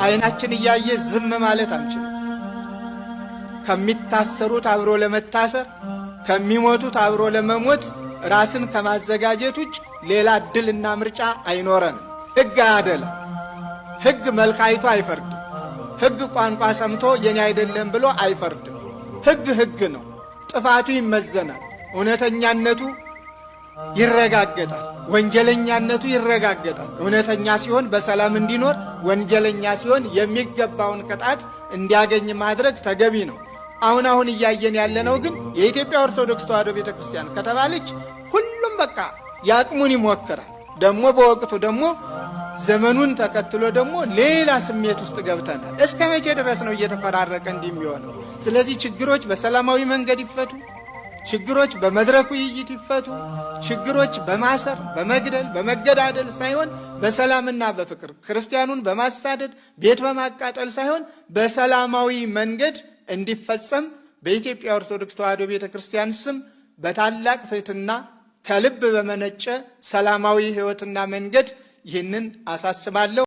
አይናችን እያየ ዝም ማለት አንችልም። ከሚታሰሩት አብሮ ለመታሰር ከሚሞቱት አብሮ ለመሞት ራስን ከማዘጋጀት ውጭ ሌላ እድልና ምርጫ አይኖረንም። ሕግ አያደላ። ሕግ መልክ አይቶ አይፈርድም። ሕግ ቋንቋ ሰምቶ የኔ አይደለም ብሎ አይፈርድም። ሕግ ሕግ ነው። ጥፋቱ ይመዘናል። እውነተኛነቱ ይረጋገጣል። ወንጀለኛነቱ ይረጋገጣል። እውነተኛ ሲሆን በሰላም እንዲኖር፣ ወንጀለኛ ሲሆን የሚገባውን ቅጣት እንዲያገኝ ማድረግ ተገቢ ነው። አሁን እያየን ያለነው ግን የኢትዮጵያ ኦርቶዶክስ ተዋሕዶ ቤተክርስቲያን ከተባለች ሁሉም በቃ ያቅሙን ይሞክራል። ደግሞ በወቅቱ ደግሞ ዘመኑን ተከትሎ ደግሞ ሌላ ስሜት ውስጥ ገብተናል። እስከ መቼ ድረስ ነው እየተፈራረቀ እንዲህ የሚሆነው? ስለዚህ ችግሮች በሰላማዊ መንገድ ይፈቱ። ችግሮች በመድረክ ውይይት ይፈቱ። ችግሮች በማሰር በመግደል በመገዳደል ሳይሆን በሰላምና በፍቅር ክርስቲያኑን በማሳደድ ቤት በማቃጠል ሳይሆን በሰላማዊ መንገድ እንዲፈጸም በኢትዮጵያ ኦርቶዶክስ ተዋሕዶ ቤተክርስቲያን ስም በታላቅ ትሕትና ከልብ በመነጨ ሰላማዊ ሕይወትና መንገድ ይህንን አሳስባለሁ።